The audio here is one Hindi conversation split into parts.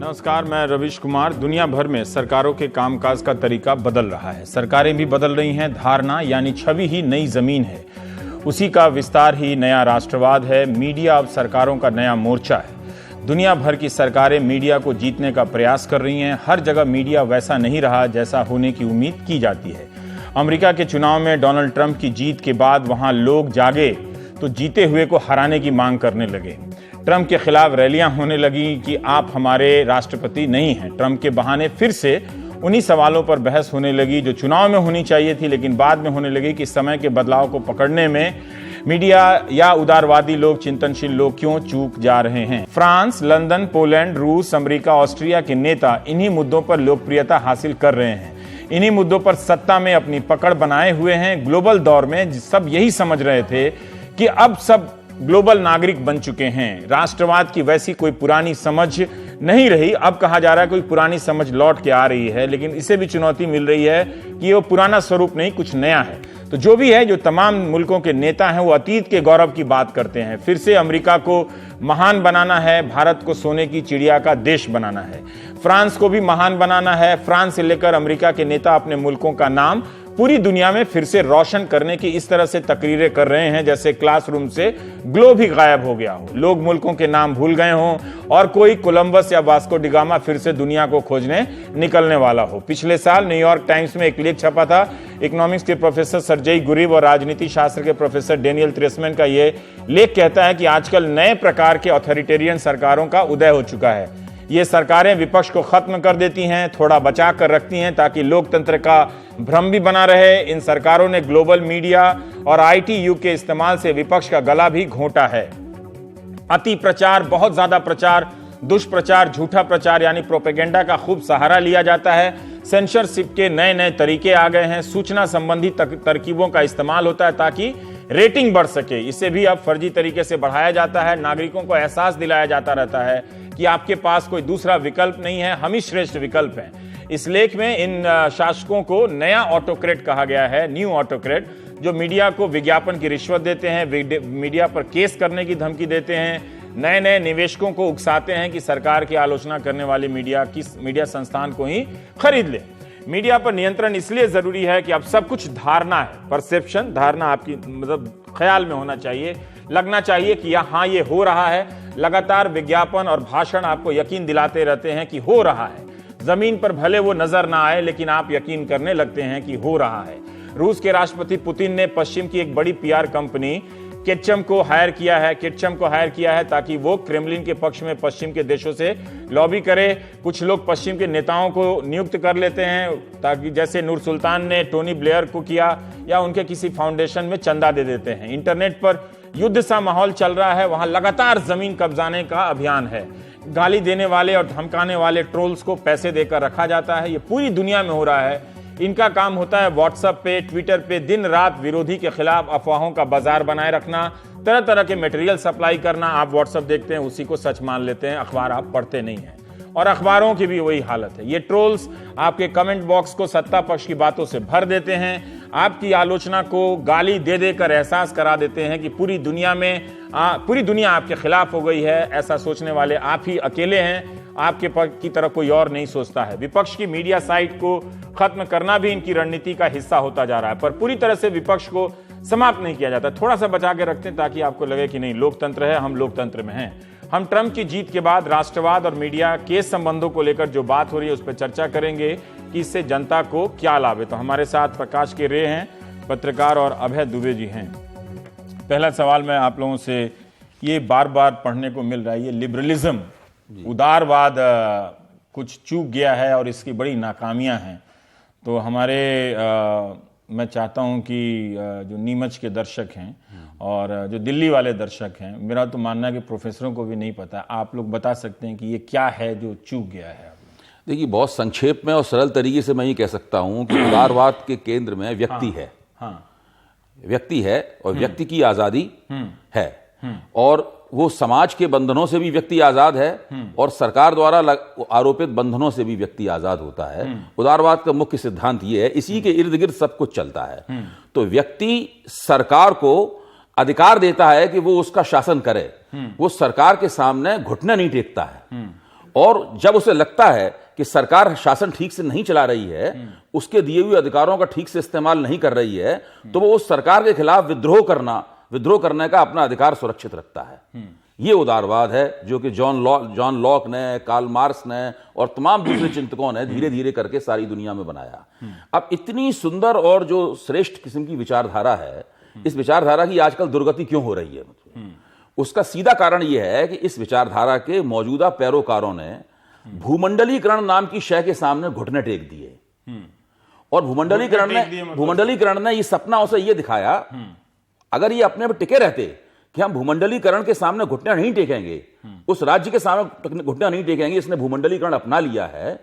नमस्कार, मैं रविश कुमार। दुनिया भर में सरकारों के कामकाज का तरीका बदल रहा है। सरकारें भी बदल रही हैं। धारणा यानी छवि ही नई जमीन है, उसी का विस्तार ही नया राष्ट्रवाद है। मीडिया अब सरकारों का नया मोर्चा है। दुनिया भर की सरकारें मीडिया को जीतने का प्रयास कर रही हैं। हर जगह मीडिया वैसा नहीं रहा जैसा होने की उम्मीद की जाती है। अमेरिका के चुनाव में डोनाल्ड ट्रंप की जीत के बाद वहां लोग जागे तो जीते हुए को हराने की मांग करने लगे। ट्रंप के खिलाफ रैलियां होने लगी कि आप हमारे राष्ट्रपति नहीं हैं। ट्रंप के बहाने फिर से उन्हीं सवालों पर बहस होने लगी जो चुनाव में होनी चाहिए थी, लेकिन बाद में होने लगी कि समय के बदलाव को पकड़ने में मीडिया या उदारवादी लोग, चिंतनशील लोग क्यों चूक जा रहे हैं। फ्रांस, लंदन, पोलैंड, रूस, अमेरिका, ऑस्ट्रिया के नेता इन्हीं मुद्दों पर लोकप्रियता हासिल कर रहे हैं। इन्हीं मुद्दों पर सत्ता में अपनी पकड़ बनाए हुए हैं। ग्लोबल दौर में सब यही समझ रहे थे कि अब सब ग्लोबल नागरिक बन चुके हैं। राष्ट्रवाद की वैसी कोई पुरानी समझ नहीं रही। अब कहा जा रहा है कोई पुरानी समझ लौट के आ रही है, लेकिन इसे भी चुनौती मिल रही है कि वो पुराना स्वरूप नहीं, कुछ नया है। तो जो भी है, जो तमाम मुल्कों के नेता हैं वो अतीत के गौरव की बात करते हैं। फिर से अमेरिका को महान बनाना है, भारत को सोने की चिड़िया का देश बनाना है, फ्रांस को भी महान बनाना है। फ्रांस से लेकर अमेरिका के नेता अपने मुल्कों का नाम पूरी दुनिया में फिर से रोशन करने की इस तरह से तकरीरें कर रहे हैं जैसे क्लासरूम से ग्लोब ही गायब हो गया हो, लोग मुल्कों के नाम भूल गए हों और कोई कोलंबस या वास्को डी गामा फिर से दुनिया को खोजने निकलने वाला हो। पिछले साल न्यूयॉर्क टाइम्स में एक लेख छपा था। इकोनॉमिक्स के प्रोफेसर सर्जेई गुरीव और राजनीति शास्त्र के प्रोफेसर डेनियल त्रेसमैन का यह लेख कहता है कि आजकल नए प्रकार के ऑथोरिटेरियन सरकारों का उदय हो चुका है। ये सरकारें विपक्ष को खत्म कर देती हैं, थोड़ा बचा कर रखती हैं ताकि लोकतंत्र का भ्रम भी बना रहे। इन सरकारों ने ग्लोबल मीडिया और आईटी युग के इस्तेमाल से विपक्ष का गला भी घोंटा है। अति प्रचार, बहुत ज्यादा प्रचार, दुष्प्रचार, झूठा प्रचार यानी प्रोपेगेंडा का खूब सहारा लिया जाता है। सेंसरशिप के नए नए तरीके आ गए हैं। सूचना संबंधी तरकीबों का इस्तेमाल होता है ताकि रेटिंग बढ़ सके। इसे भी अब फर्जी तरीके से बढ़ाया जाता है। नागरिकों को एहसास दिलाया जाता रहता है कि आपके पास कोई दूसरा विकल्प नहीं है, हम ही श्रेष्ठ विकल्प हैं। इस लेख में इन शासकों को नया ऑटोक्रेट कहा गया है, न्यू ऑटोक्रेट, जो मीडिया को विज्ञापन की रिश्वत देते हैं, मीडिया पर केस करने की धमकी देते हैं, नए नए निवेशकों को उकसाते हैं कि सरकार की आलोचना करने वाली मीडिया संस्थान को ही खरीद ले। मीडिया पर नियंत्रण इसलिए जरूरी है कि अब सब कुछ धारणा है, परसेप्शन, धारणा आपकी मतलब ख्याल में होना चाहिए, लगना चाहिए कि हाँ ये हो रहा है। लगातार विज्ञापन और भाषण आपको यकीन दिलाते रहते हैं कि हो रहा है। जमीन पर भले वो नजर ना आए, लेकिन आप यकीन करने लगते हैं कि हो रहा है। रूस के राष्ट्रपति पुतिन ने पश्चिम की एक बड़ी पीआर कंपनी किटचम को हायर किया है ताकि वो क्रेमलिन के पक्ष में पश्चिम के देशों से लॉबी करे। कुछ लोग पश्चिम के नेताओं को नियुक्त कर लेते हैं ताकि, जैसे नूर सुल्तान ने टोनी ब्लेयर को किया, या उनके किसी फाउंडेशन में चंदा दे देते हैं। इंटरनेट पर युद्ध सा माहौल चल रहा है, वहां लगातार जमीन कब्जाने का अभियान है। गाली देने वाले और धमकाने वाले ट्रोल्स को पैसे देकर रखा जाता है। ये पूरी दुनिया में हो रहा है। इनका काम होता है व्हाट्सएप पे, ट्विटर पे दिन रात विरोधी के खिलाफ अफवाहों का बाजार बनाए रखना, तरह तरह के मटेरियल सप्लाई करना। आप व्हाट्सएप देखते हैं, उसी को सच मान लेते हैं, अखबार आप पढ़ते नहीं हैं। और अखबारों की भी वही हालत है। ये ट्रोल्स आपके कमेंट बॉक्स को सत्ता पक्ष की बातों से भर देते हैं, आपकी आलोचना को गाली दे देकर एहसास करा देते हैं कि पूरी दुनिया आपके खिलाफ हो गई है। ऐसा सोचने वाले आप ही अकेले हैं, आपके पक्ष की तरफ कोई और नहीं सोचता है। विपक्ष की मीडिया साइट को खत्म करना भी इनकी रणनीति का हिस्सा होता जा रहा है, पर पूरी तरह से विपक्ष को समाप्त नहीं किया जाता। थोड़ा सा बचा के रखते हैं ताकि आपको लगे कि नहीं, लोकतंत्र है, हम लोकतंत्र में हैं। हम ट्रंप की जीत के बाद राष्ट्रवाद और मीडिया के संबंधों को लेकर जो बात हो रही है उस पर चर्चा करेंगे कि इससे जनता को क्या लाभ है। तो हमारे साथ प्रकाश के रे हैं, पत्रकार, और अभय दुबे जी हैं। पहला सवाल मैं आप लोगों से ये बार बार पढ़ने को मिल रहा है, ये लिबरलिज्म, उदारवाद कुछ चूक गया है और इसकी बड़ी नाकामियां हैं। तो मैं चाहता हूं कि जो नीमच के दर्शक हैं और जो दिल्ली वाले दर्शक हैं, मेरा तो मानना है कि प्रोफेसरों को भी नहीं पता, आप लोग बता सकते हैं कि ये क्या है जो चूक गया है। देखिए, बहुत संक्षेप में और सरल तरीके से मैं ये कह सकता हूं कि उदारवाद के केंद्र में व्यक्ति है। व्यक्ति है और व्यक्ति की आजादी है, और वो समाज के बंधनों से भी व्यक्ति आजाद है और सरकार द्वारा आरोपित बंधनों से भी व्यक्ति आजाद होता है। उदारवाद का मुख्य सिद्धांत ये है, इसी के इर्द गिर्द सब कुछ चलता है। तो व्यक्ति सरकार को अधिकार देता है कि वो उसका शासन करे, वो सरकार के सामने घुटना नहीं टेकता है। और जब उसे लगता है कि सरकार शासन ठीक से नहीं चला रही है, उसके दिए हुए अधिकारों का ठीक से इस्तेमाल नहीं कर रही है, तो वो उस सरकार के खिलाफ विद्रोह करने का अपना अधिकार सुरक्षित रखता है। ये उदारवाद है जो कि जॉन लॉक ने, कार्ल मार्क्स ने और तमाम दूसरे चिंतकों ने धीरे धीरे करके सारी दुनिया में बनाया। अब इतनी सुंदर और जो श्रेष्ठ किस्म की विचारधारा है, इस विचारधारा की आजकल दुर्गति क्यों हो रही है? उसका सीधा कारण यह है कि इस विचारधारा के मौजूदा पैरोकारों ने भूमंडलीकरण नाम की शय के सामने घुटने टेक दिए। और भूमंडलीकरण ने इस सपना उसे यह दिखाया, अगर ये अपने पर टिके रहते कि हम भूमंडलीकरण के सामने घुटना नहीं टेकेंगे, उस राज्य के सामने घुटना नहीं टेकेंगे, इसने भूमंडलीकरण अपना लिया है,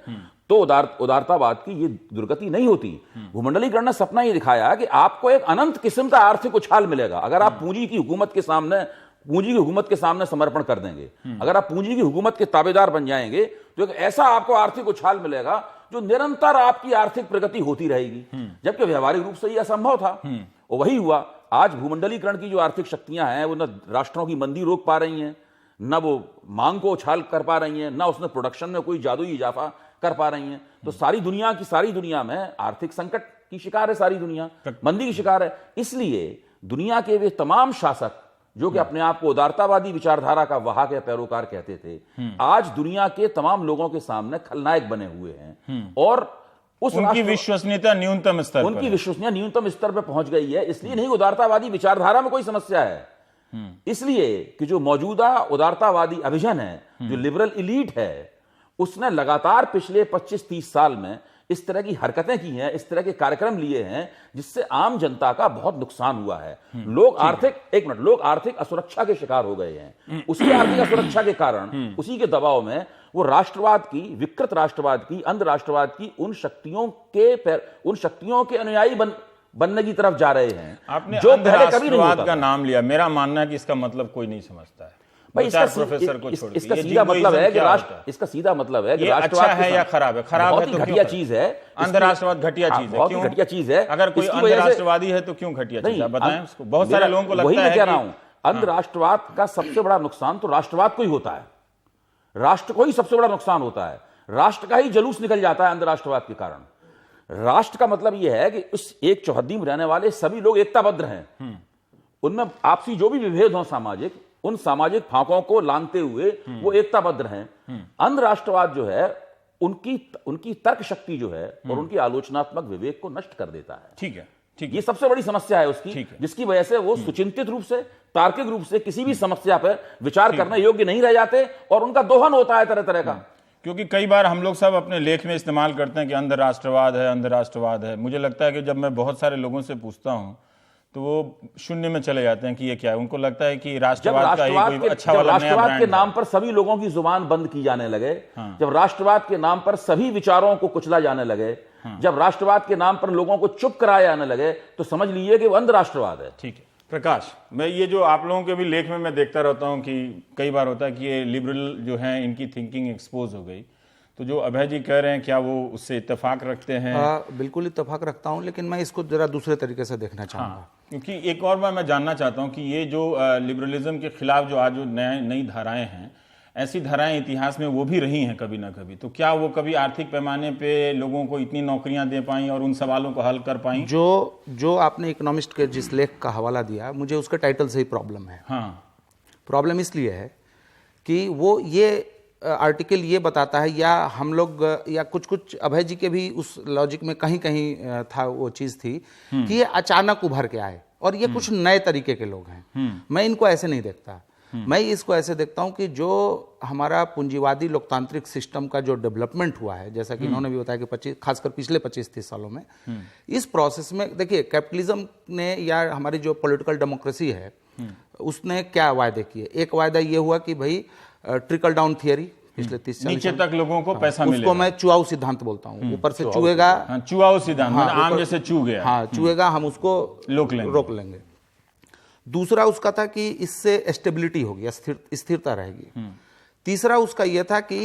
तो उदारतावाद की ये दुर्गति नहीं होती। भूमंडलीकरण ने सपना ये दिखाया कि आपको एक अनंत किस्म का आर्थिक उछाल मिलेगा अगर आप पूंजी की हुकूमत के सामने समर्पण कर देंगे। अगर आप पूंजी की हुकूमत के ताबेदार बन जाएंगे तो एक ऐसा आपको आर्थिक उछाल मिलेगा जो निरंतर आपकी आर्थिक प्रगति होती रहेगी, जबकि व्यवहारिक रूप से यह असंभव था। और वही हुआ। आज भूमंडलीकरण की जो आर्थिक शक्तियां हैं वो न राष्ट्रों की मंदी रोक पा रही हैं, न वो मांग को उछाल कर पा रही हैं, न उसने प्रोडक्शन में कोई जादुई इजाफा कर पा रही हैं। तो सारी दुनिया में आर्थिक संकट की शिकार है, सारी दुनिया मंदी की शिकार है। इसलिए दुनिया के वे तमाम शासक जो कि अपने आप को उदारतावादी विचारधारा का वाहक या पैरोकार कहते थे, आज दुनिया के तमाम लोगों के सामने खलनायक बने हुए हैं और उनकी विश्वसनीयता न्यूनतम स्तर पर पहुंच गई है। इसलिए नहीं उदारतावादी विचारधारा में कोई समस्या है, इसलिए कि जो मौजूदा उदारतावादी अभिजन है, जो लिबरल इलीट है, उसने लगातार पिछले 25-30 साल में इस तरह की हरकतें की हैं, इस तरह के कार्यक्रम लिए हैं जिससे आम जनता का बहुत नुकसान हुआ है। लोग आर्थिक असुरक्षा के शिकार हो गए हैं। उसकी आर्थिक असुरक्षा के कारण, उसी के दबाव में वो विकृत राष्ट्रवाद की, अंध राष्ट्रवाद की उन शक्तियों के अनुयायी बनने की तरफ जा रहे हैं। आपने जो पहले कभी राष्ट्रवाद का नाम लिया, मेरा मानना है कि इसका मतलब कोई नहीं समझता है। भाई इसका सीधा मतलब है कि अच्छा है या खराब है? खराब है तो घटिया चीज है। अंधराष्ट्रवाद घटिया चीज है, क्यों घटिया चीज है? अगर कोई अंधराष्ट्रवादी है तो क्यों घटिया चीज है, बताएं उसको। बहुत सारे लोगों को लगता है, कह रहा हूं, अंधराष्ट्रवाद का सबसे बड़ा नुकसान तो राष्ट्रवाद को ही होता है, राष्ट्र को ही सबसे बड़ा नुकसान होता है। राष्ट्र का ही जलूस निकल जाता है अंधराष्ट्रवाद के कारण। राष्ट्र का मतलब यह है कि उस एक चौहद्दी में रहने वाले सभी लोग एकताबद्ध हैं, उनमें आपसी जो भी विभेद हो सामाजिक, उन सामाजिक फांकों को लांघते हुए वो एकताबद्ध हैं। अंध राष्ट्रवाद जो है उनकी तर्क शक्ति जो है और उनकी आलोचनात्मक विवेक को नष्ट कर देता है। ठीक है। ये सबसे बड़ी समस्या है उसकी, जिसकी वजह से वो सुचिंतित रूप से, तार्किक रूप से किसी भी समस्या पर विचार करने योग्य नहीं रह जाते और उनका दोहन होता है तरह तरह का। क्योंकि कई बार हम लोग सब अपने लेख में इस्तेमाल करते हैं कि अंधराष्ट्रवाद है। मुझे लगता है कि जब मैं बहुत सारे लोगों से पूछता हूं तो वो शून्य में चले जाते हैं कि ये क्या है। उनको लगता है कि राष्ट्रवाद का ही कोई अच्छा वाला नया ब्रांड के नाम पर सभी लोगों की जुबान बंद की जाने लगे, जब राष्ट्रवाद के नाम पर सभी विचारों को कुचला जाने लगे, जब राष्ट्रवाद के नाम पर लोगों को चुप कराया जाने लगे, तो समझ लीजिए कि वो अंध राष्ट्रवाद है। ठीक है प्रकाश, मैं ये जो आप लोगों के भी लेख में मैं देखता रहता हूं कि कई बार होता है कि ये लिबरल जो है इनकी थिंकिंग एक्सपोज हो गई, तो जो अभय जी कह रहे हैं क्या वो उससे इत्तेफाक रखते हैं? बिल्कुल इत्तेफाक रखता हूं, लेकिन मैं इसको जरा दूसरे तरीके से देखना चाहूंगा। क्योंकि एक और बार मैं जानना चाहता हूं कि ये जो लिबरलिज्म के खिलाफ जो आज जो नई धाराएं हैं, ऐसी धाराएं इतिहास में वो भी रही हैं कभी ना कभी, तो क्या वो कभी आर्थिक पैमाने पे लोगों को इतनी नौकरियां दे पाई और उन सवालों को हल कर पाई? जो आपने इकोनॉमिस्ट के जिस लेख का हवाला दिया, मुझे उसके टाइटल से ही प्रॉब्लम है। प्रॉब्लम इसलिए है कि वो ये आर्टिकल ये बताता है, या हम लोग या कुछ अभय जी के भी उस लॉजिक में कहीं कहीं था, वो चीज़ थी कि ये अचानक उभर के आए और ये कुछ नए तरीके के लोग हैं। मैं इनको ऐसे नहीं देखता, मैं इसको ऐसे देखता हूं कि जो हमारा पूंजीवादी लोकतांत्रिक सिस्टम का जो डेवलपमेंट हुआ है, जैसा कि इन्होंने भी बताया कि खासकर पिछले 25-30 सालों में, इस प्रोसेस में देखिए कैपिटलिज्म ने या हमारी जो पॉलिटिकल डेमोक्रेसी है उसने क्या वायदे किए। एक वायदा ये हुआ कि भाई ट्रिकल डाउन थियरी, पिछले 30 नीचे तक लोगों को पैसा मिलेगा, उसको मैं चुआऊ सिद्धांत बोलता हूँ। ऊपर से चुएगा, चुआऊ सिद्धांत, आम जैसे चू गया, चुएगा, हम उसको रोक लेंगे। दूसरा उसका था कि इससे स्टेबिलिटी होगी, स्थिरता रहेगी। तीसरा उसका यह था कि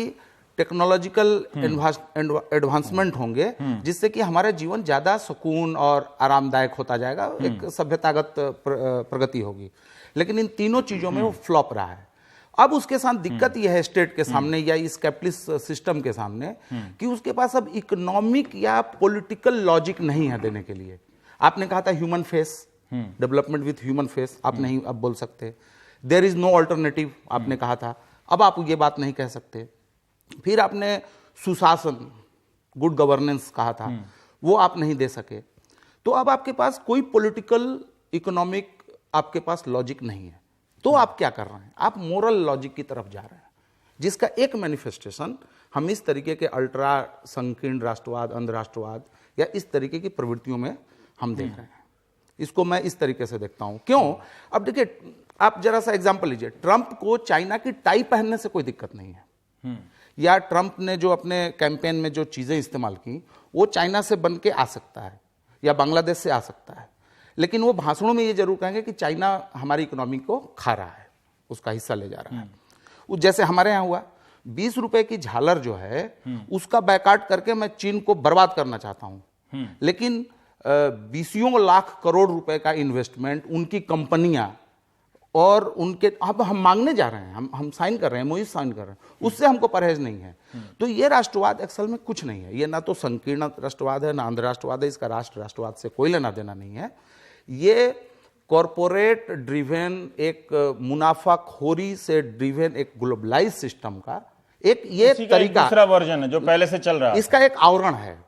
टेक्नोलॉजिकल एडवांसमेंट होंगे जिससे कि हमारा जीवन ज्यादा सुकून और आरामदायक होता जाएगा, एक सभ्यतागत प्रगति होगी। लेकिन इन तीनों चीजों में वो फ्लॉप रहा है। अब उसके साथ दिक्कत यह है स्टेट के सामने या इस कैपिटलिस्ट सिस्टम के सामने कि उसके पास अब इकोनॉमिक या पॉलिटिकल लॉजिक नहीं है देने के लिए। आपने कहा था human face, development with human face, आप नहीं अब बोल सकते। देयर इज नो अल्टरनेटिव आपने कहा था, अब आप ये बात नहीं कह सकते। फिर आपने सुशासन, गुड गवर्नेंस कहा था, वो आप नहीं दे सके। तो अब आपके पास कोई पॉलिटिकल इकोनॉमिक आपके पास लॉजिक नहीं है। तो आप क्या कर रहे हैं? आप मोरल लॉजिक की तरफ जा रहे हैं, जिसका एक मैनिफेस्टेशन हम इस तरीके के अल्ट्रा संकीर्ण राष्ट्रवाद, अंध राष्ट्रवाद या इस तरीके की प्रवृत्तियों में हम देख रहे हैं। इसको मैं इस तरीके से देखता हूं। क्यों? अब देखिए, आप जरा सा एग्जांपल लीजिए। ट्रंप को चाइना की टाई पहनने से कोई दिक्कत नहीं है, या ट्रंप ने जो अपने कैंपेन में जो चीजें इस्तेमाल की वो चाइना से बन के आ सकता है या बांग्लादेश से आ सकता है, लेकिन वो भाषणों में ये जरूर कहेंगे कि चाइना हमारी इकोनॉमी को खा रहा है, उसका हिस्सा ले जा रहा है। वो जैसे हमारे यहाँ हुआ, 20 रुपए की झालर जो है उसका बैकाट करके मैं चीन को बर्बाद करना चाहता हूं, लेकिन 20 लाख करोड़ रुपए का इन्वेस्टमेंट, उनकी कंपनियां और उनके, अब हम मांगने जा रहे हैं, हम साइन कर रहे हैं, मोहित साइन कर रहे हैं, उससे हमको परहेज नहीं है। तो ये राष्ट्रवाद एक्सल में कुछ नहीं है। ये ना तो संकीर्ण राष्ट्रवाद है, ना अंध राष्ट्रवाद है, इसका राष्ट्रवाद से कोई लेना देना नहीं है। ये कॉरपोरेट ड्रिवेन, एक मुनाफाखोरी से ड्रिवेन एक ग्लोबलाइज सिस्टम का एक ये तरीका, दूसरा वर्जन है जो पहले से चल रहा है। इसका एक आवरण है,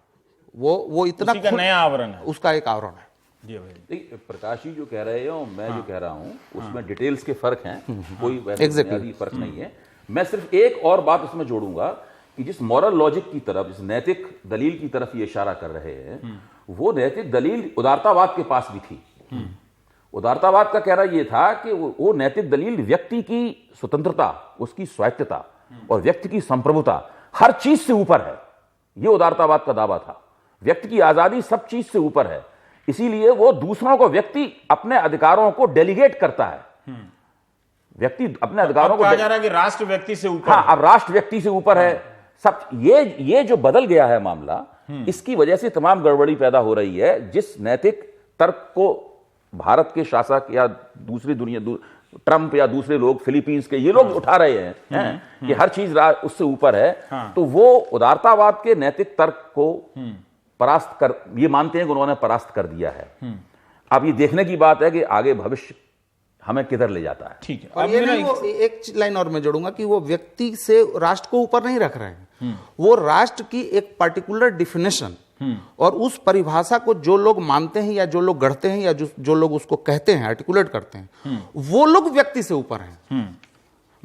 वो इतना का नया आवरण है, उसका एक आवरण है। जी भाई। नहीं, प्रकाश जी जो कह रहे हैं और मैं जो कह रहा हूं उसमें डिटेल्स के फर्क हैं, कोई वैसे बुनियादी फर्क नहीं है। मैं सिर्फ एक और बात उसमें जोड़ूंगा कि जिस मॉरल लॉजिक की तरफ, जिस नैतिक दलील की तरफ ये इशारा कर रहे हैं, वो नैतिक दलील उदारतावाद के पास भी थी। उदारतावाद का कहना यह था कि वो नैतिक दलील व्यक्ति की स्वतंत्रता, उसकी स्वायत्तता और व्यक्ति की संप्रभुता हर चीज से ऊपर है। यह उदारतावाद का दावा था। व्यक्ति की आजादी सब चीज से ऊपर है, इसीलिए वो दूसरों को, व्यक्ति अपने अधिकारों को डेलीगेट करता है। व्यक्ति अपने अधिकारों को कहा जा रहा है कि राष्ट्र व्यक्ति से ऊपर। हाँ, अब राष्ट्र व्यक्ति से ऊपर है सब। ये जो बदल गया है मामला, इसकी वजह से तमाम गड़बड़ी पैदा हो रही है। जिस नैतिक तर्क को भारत के शासक या दूसरी दुनिया, ट्रंप या दूसरे लोग, फिलीपींस के ये लोग उठा रहे हैं कि हर चीज उससे ऊपर है, तो वो उदारतावाद के नैतिक तर्क को परास्त कर, ये मानते हैं कि उन्होंने परास्त कर दिया है। अब ये देखने की बात है कि आगे भविष्य हमें किधर ले जाता है। ठीक है। और ये नहीं, वो एक लाइन और मैं जोड़ूंगा कि वो व्यक्ति से राष्ट्र को ऊपर नहीं रख रहे हैं, वो राष्ट्र की एक पर्टिकुलर डिफिनेशन और उस परिभाषा को जो लोग मानते हैं या जो लोग गढ़ते हैं या जो लोग उसको कहते हैं, आर्टिकुलेट करते हैं, वो लोग व्यक्ति से ऊपर हैं।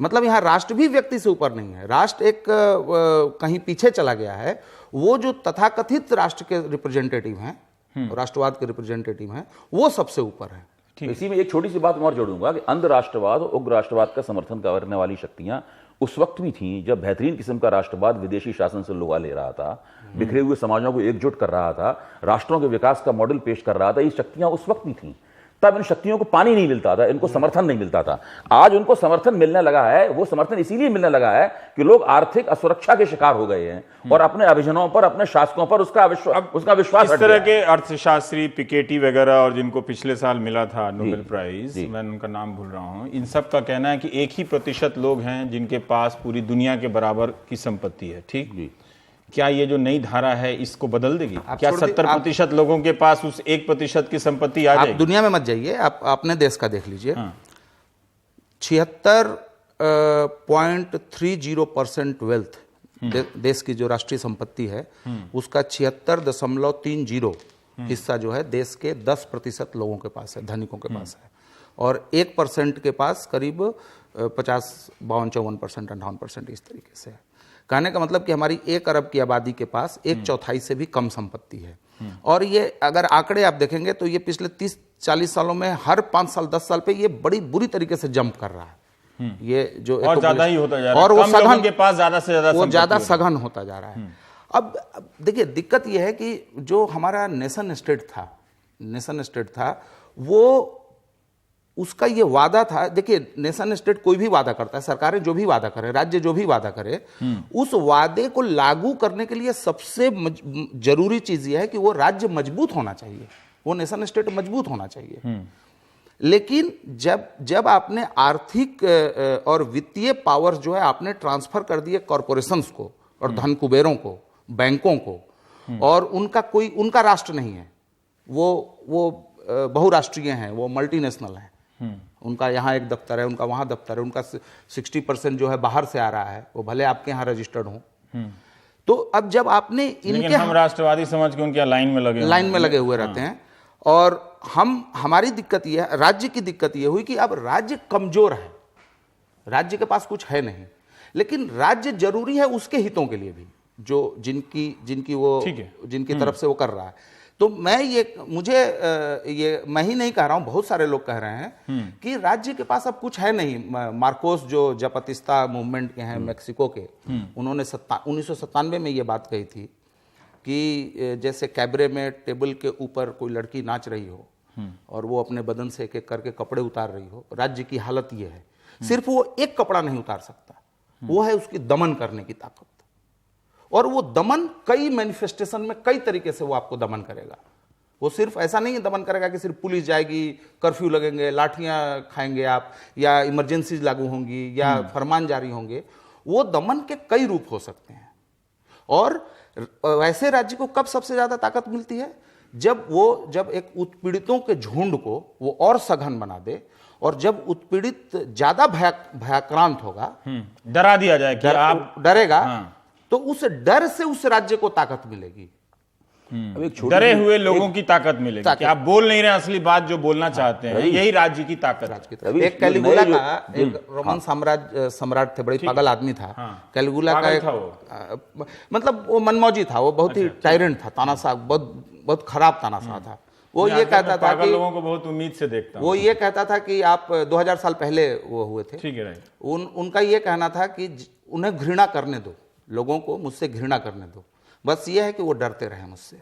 मतलब यहां राष्ट्र भी व्यक्ति से ऊपर नहीं है। राष्ट्र एक कहीं पीछे चला गया है। वो जो तथाकथित राष्ट्र के रिप्रेजेंटेटिव हैं, राष्ट्रवाद के रिप्रेजेंटेटिव हैं, वो सबसे ऊपर है। इसी में एक छोटी सी बात मैं और जोड़ूंगा कि अंध राष्ट्रवाद और उग्र राष्ट्रवाद का समर्थन करने वाली शक्तियां उस वक्त भी थीं जब बेहतरीन किस्म का राष्ट्रवाद विदेशी शासन से लोहा ले रहा था, बिखरे हुए समाजों को एकजुट कर रहा था, राष्ट्रों के विकास का मॉडल पेश कर रहा था। ये शक्तियां उस वक्त भी थीं। तब इन शक्तियों को पानी नहीं मिलता था, इनको समर्थन नहीं मिलता था। आज उनको समर्थन मिलने लगा है। वो समर्थन इसीलिए मिलने लगा है कि लोग आर्थिक असुरक्षा के शिकार हो गए हैं और अपने अभिजनों पर, अपने शासकों पर उसका विश्वास। इस तरह के अर्थशास्त्री पिकेटी वगैरह और जिनको पिछले साल मिला था नोबेल प्राइज, मैं उनका नाम भूल रहा हूं, इन सब का कहना है कि 1% लोग हैं जिनके पास पूरी दुनिया के बराबर की संपत्ति है। ठीक, क्या ये जो नई धारा है इसको बदल देगी? क्या 70% लोगों के पास उस 1% की संपत्ति आ जाएगी? आप दुनिया में मत जाइए, आप अपने देश का देख लीजिए। 76.30% वेल्थ देश की जो राष्ट्रीय संपत्ति है, उसका 76.30 हिस्सा जो है देश के 10% लोगों के पास है, धनिकों के पास है। और 1% के पास करीब 50, 52, 54%, 58% इस तरीके से है। कहने का मतलब कि हमारी 1 अरब की आबादी के पास 1/4 से भी कम संपत्ति है। और ये अगर आंकड़े आप देखेंगे तो ये पिछले 30-40 सालों में हर 5 साल 10 साल पे ये बड़ी बुरी तरीके से जंप कर रहा है। ये जो और ज्यादा ही होता जा रहा है, और वो कम लोगों के पास ज्यादा से ज्यादा, वो ज्यादा सघन होता जा रहा है। अब देखिए, दिक्कत ये है कि जो हमारा नेशन स्टेट था वो, उसका ये वादा था। देखिए, नेशन स्टेट कोई भी वादा करता है, सरकारें जो भी वादा करें, राज्य जो भी वादा करे, उस वादे को लागू करने के लिए सबसे जरूरी चीज यह है कि वो राज्य मजबूत होना चाहिए, वो नेशन स्टेट मजबूत होना चाहिए। लेकिन जब आपने आर्थिक और वित्तीय पावर जो है आपने ट्रांसफर कर दिए कॉरपोरेशंस को और धन कुबेरों को, बैंकों को, और उनका राष्ट्र नहीं है, वो बहुराष्ट्रीय हैं, वो मल्टीनेशनल हैं, उनका यहाँ एक दफ्तर है, उनका वहाँ दफ्तर है, उनका 60% जो है बाहर से आ रहा है, वो भले आपके यहाँ रजिस्टर्ड हो। तो अब जब आपने इनके, हम राष्ट्रवादी समझ के उनके लाइन में लगे हुए रहते हैं, और हमारी दिक्कत यह है, राज्य की दिक्कत यह हुई कि अब राज्य कमजोर है, राज्य के पास कुछ है नहीं, लेकिन राज्य जरूरी है उसके हितों के लिए भी, जो जिनकी तरफ से वो कर रहा है। तो मैं ही नहीं कह रहा हूं, बहुत सारे लोग कह रहे हैं कि राज्य के पास अब कुछ है नहीं। मार्कोस जो जपतिस्ता मूवमेंट के हैं मेक्सिको के, उन्होंने 1997 में ये बात कही थी कि जैसे कैबरे में टेबल के ऊपर कोई लड़की नाच रही हो और वो अपने बदन से एक एक करके कपड़े उतार रही हो, राज्य की हालत ये है। सिर्फ वो एक कपड़ा नहीं उतार सकता, वो है उसकी दमन करने की ताकत, और वो दमन कई मैनिफेस्टेशन में कई तरीके से वो आपको दमन करेगा। वो सिर्फ ऐसा नहीं है दमन करेगा कि सिर्फ पुलिस जाएगी, कर्फ्यू लगेंगे, लाठियां खाएंगे आप, या इमरजेंसी लागू होंगी, या फरमान जारी होंगे। वो दमन के कई रूप हो सकते हैं। और वैसे राज्य को कब सबसे ज्यादा ताकत मिलती है? जब एक उत्पीड़ितों के झुंड को वो और सघन बना दे, और जब उत्पीड़ित ज्यादा भयाक्रांत होगा, डरा दिया जाए कि आप डरेगा, तो उस डर से उस राज्य को ताकत मिलेगी। डरे हुए लोगों की ताकत मिलेगी कि आप बोल नहीं रहे असली बात जो बोलना चाहते हैं, यही राज्य की ताकत। एक कैलिगुला का एक रोमन सम्राट थे, बड़ी पागल आदमी था। कैलिगुला का एक मतलब वो मनमौजी था, वो बहुत ही टायरेंट था, तानाशाह, बहुत खराब तानाशाह था। वो ये कहता था कि लोगों को बहुत उम्मीद से देखता हूं। वो ये कहता था कि आप 2000 साल पहले वो हुए थे, ठीक है, उनका ये कहना था कि उन्हें घृणा करने दो, लोगों को मुझसे घृणा करने दो, बस ये है कि वो डरते रहे मुझसे।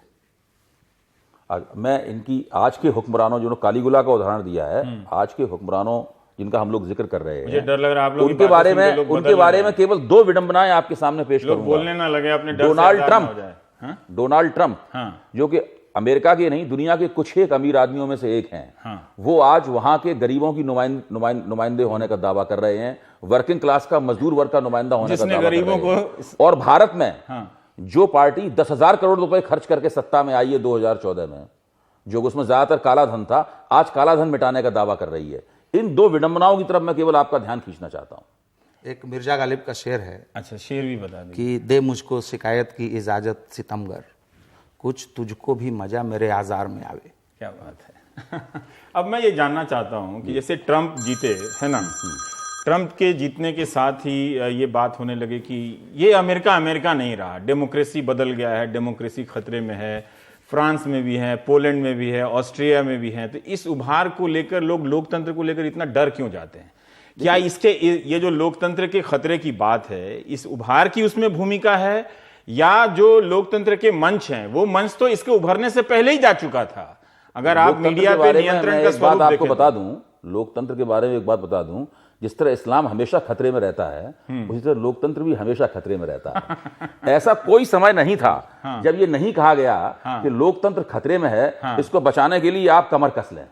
मैं इनकी आज के हुक्मरानों, जो कालीगुला का उदाहरण दिया है, आज के हुक्मरानों जिनका हम लोग जिक्र कर रहे हैं, मुझे डर लग रहा है आप लोग उनके बारे में केवल 2 विडंबनाएं आपके सामने पेश करूंगा। बोलने ना लगे अपने डोनाल्ड ट्रंप, जो कि अमेरिका के नहीं, दुनिया के कुछ एक अमीर आदमियों में से एक हैं, वो आज वहां के गरीबों की नुमाइंदे होने का दावा कर रहे हैं, वर्किंग क्लास का, मजदूर वर्ग का नुमाइंदा होने का दावा कर रहे हैं। और भारत में जो पार्टी 10,000 करोड़ रुपए खर्च करके सत्ता में आई है 2014 में, जो उसमें ज्यादातर काला धन था, आज काला धन मिटाने का दावा कर रही है। इन 2 विडंबनाओं की तरफ मैं केवल आपका ध्यान खींचना चाहता हूं। एक मिर्जा गालिब का शेर है, अच्छा शेर भी बता दें, कि दे मुझको शिकायत की इजाजत सितमगर, कुछ तुझको भी मजा मेरे आजार में आवे। क्या बात है। अब मैं ये जानना चाहता हूं कि जैसे ट्रंप जीते है ना, ट्रंप के जीतने के साथ ही ये बात होने लगी कि ये अमेरिका नहीं रहा, डेमोक्रेसी बदल गया है, डेमोक्रेसी खतरे में है, फ्रांस में भी है, पोलैंड में भी है, ऑस्ट्रिया में भी है। तो इस उभार को लेकर लोग लोकतंत्र को लेकर इतना डर क्यों जाते हैं? क्या इसके ये जो लोकतंत्र के खतरे की बात है, इस उभार की उसमें भूमिका है, या जो लोकतंत्र के मंच हैं वो मंच तो इसके उभरने से पहले ही जा चुका था? अगर आप मीडिया पे नियंत्रण का स्वरूप आपको बता दूं, लोकतंत्र के बारे में एक बात बता दूं, जिस तरह इस्लाम हमेशा खतरे में रहता है, उसी तरह लोकतंत्र भी हमेशा खतरे में रहता है। ऐसा कोई समय नहीं था जब ये नहीं कहा गया कि लोकतंत्र खतरे में है, इसको बचाने के लिए आप कमर कस लें।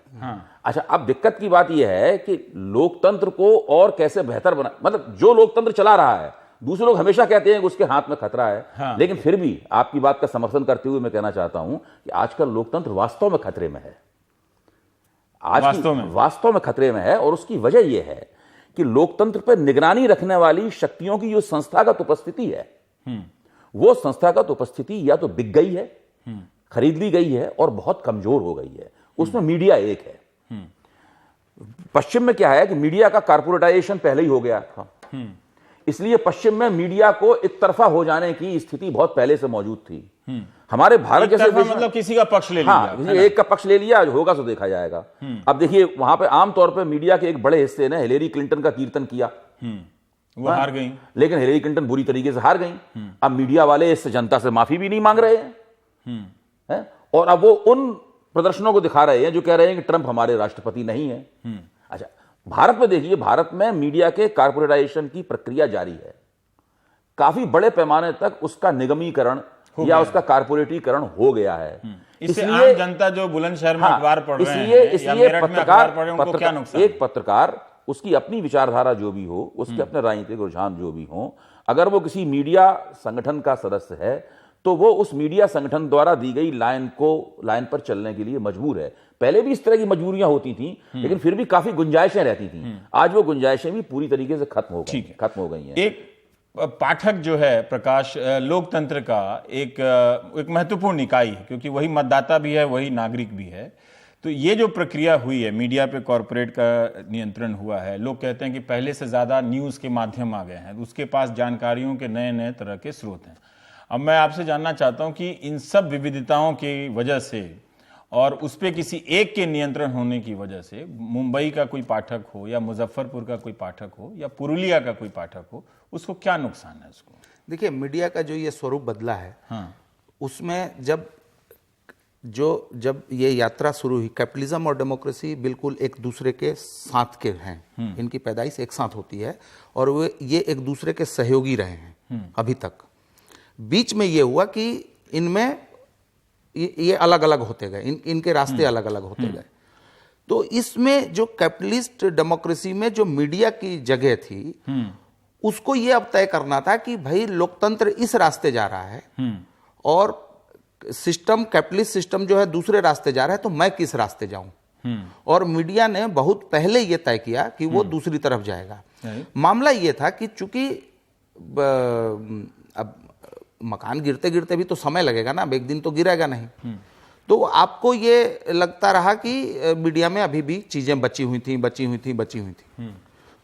अच्छा, अब दिक्कत की बात यह है कि लोकतंत्र को और कैसे बेहतर बना, मतलब जो लोकतंत्र चला रहा है, दूसरे लोग हमेशा कहते हैं कि उसके हाथ में खतरा है, लेकिन फिर भी आपकी बात का समर्थन करते हुए मैं कहना चाहता हूं कि आजकल लोकतंत्र वास्तव में खतरे में है, वास्तव में खतरे में है। और उसकी वजह यह है कि लोकतंत्र पर निगरानी रखने वाली शक्तियों की जो संस्थागत उपस्थिति है, वो संस्थागत उपस्थिति या तो बिक गई है, खरीद ली गई है, और बहुत कमजोर हो गई है। उसमें मीडिया एक है। पश्चिम में क्या है कि मीडिया का कारपोरेटाइजेशन पहले ही हो गया था, इसलिए पश्चिम में मीडिया को एक तरफा हो जाने की स्थिति बहुत पहले से मौजूद थी। हमारे भारत जैसे देश मतलब किसी का पक्ष ले लिया, एक का पक्ष ले लिया, होगा तो देखा जाएगा। अब देखिए, वहां पे आमतौर पे मीडिया के एक बड़े हिस्से ने हिलेरी क्लिंटन का कीर्तन किया, वो हार गई, लेकिन हिलेरी क्लिंटन बुरी तरीके से हार गई। अब मीडिया वाले इस जनता से माफी भी नहीं मांग रहे हैं, और अब वो उन प्रदर्शनों को दिखा रहे हैं जो कह रहे हैं कि ट्रंप हमारे राष्ट्रपति नहीं है। अच्छा, भारत में देखिए, भारत में मीडिया के कारपोरेटाइजेशन की प्रक्रिया जारी है, काफी बड़े पैमाने तक उसका निगमीकरण या उसका कारपोरेटीकरण हो गया है। इससे आम जनता जो बुलंदशहर में अखबार पढ़ रहे हैं या मेरठ में अखबार पढ़ रहे हैं, उनको क्या नुकसान? एक पत्रकार, उसकी अपनी विचारधारा जो भी हो, उसके अपने राजनीतिक रुझान जो भी हो, अगर वो किसी मीडिया संगठन का सदस्य है तो वो उस मीडिया संगठन द्वारा दी गई लाइन पर चलने के लिए मजबूर है। पहले भी इस तरह की मजबूरियां होती थी, लेकिन फिर भी काफी गुंजाइशें रहती थी। आज वो गुंजाइशें भी पूरी तरीके से खत्म हो गई हैं। एक पाठक जो है प्रकाश, लोकतंत्र का एक महत्वपूर्ण इकाई है, क्योंकि वही मतदाता भी है, वही नागरिक भी है। तो ये जो प्रक्रिया हुई है, मीडिया पे कॉरपोरेट का नियंत्रण हुआ है, लोग कहते हैं कि पहले से ज्यादा न्यूज के माध्यम आ गए हैं, उसके पास जानकारियों के नए नए तरह के स्रोत हैं। अब मैं आपसे जानना चाहता हूं कि इन सब विविधताओं की वजह से और उस पर किसी एक के नियंत्रण होने की वजह से मुंबई का कोई पाठक हो या मुजफ्फरपुर का कोई पाठक हो या पुरुलिया का कोई पाठक हो, उसको क्या नुकसान है? उसको देखिए, मीडिया का जो ये स्वरूप बदला है, हाँ, उसमें जब ये यात्रा शुरू हुई, कैपिटलिज्म और डेमोक्रेसी बिल्कुल एक दूसरे के साथ के हैं, इनकी पैदाइश एक साथ होती है और ये एक दूसरे के सहयोगी रहे हैं अभी तक। बीच में ये हुआ कि इनमें ये अलग अलग होते गए, इनके रास्ते अलग अलग होते गए। तो इसमें जो कैपिटलिस्ट डेमोक्रेसी में जो मीडिया की जगह थी, उसको ये अब तय करना था कि भाई लोकतंत्र इस रास्ते जा रहा है और सिस्टम, कैपिटलिस्ट सिस्टम जो है दूसरे रास्ते जा रहा है, तो मैं किस रास्ते जाऊं। और मीडिया ने बहुत पहले ये तय किया कि वो दूसरी तरफ जाएगा। मामला ये था कि चूंकि अब मकान गिरते गिरते भी तो समय लगेगा ना, एक दिन तो गिरेगा नहीं। तो आपको ये लगता रहा कि मीडिया में अभी भी चीजें बची हुई थी।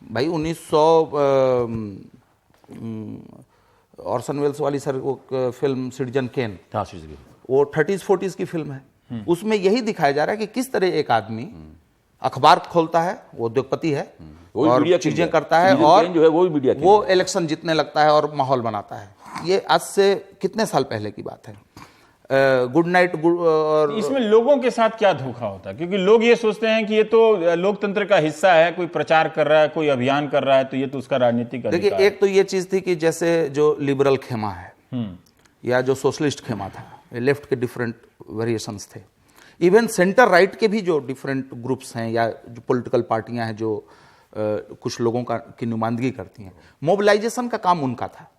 भाई 1900 ऑर्सन वेल्स वाली सर वो फिल्म सिटीजन केन, वो 30s 40s की फिल्म है। उसमें यही दिखाया जा रहा है कि किस तरह एक आदमी अखबार खोलता है, वो उद्योगपति है और चीजें करता है और जो है वो इलेक्शन जीतने लगता है और माहौल बनाता है। ये आज से कितने साल पहले की बात है। गुड नाइट और इसमें लोगों के साथ क्या धोखा होता है? क्योंकि लोग ये सोचते हैं कि ये तो लोकतंत्र का हिस्सा है, कोई प्रचार कर रहा है, कोई अभियान कर रहा है, तो ये तो उसका राजनीतिक अधिकार है। देखिए, एक तो ये चीज थी कि जैसे जो लिबरल खेमा है या जो सोशलिस्ट खेमा था, लेफ्ट के डिफरेंट वेरिएशंस थे। इवन सेंटर राइट के भी जो डिफरेंट ग्रुप्स हैं या जो पॉलिटिकल पार्टियां हैं जो कुछ लोगों की नुमाइंदगी करती हैं, मोबिलाइजेशन का काम उनका था।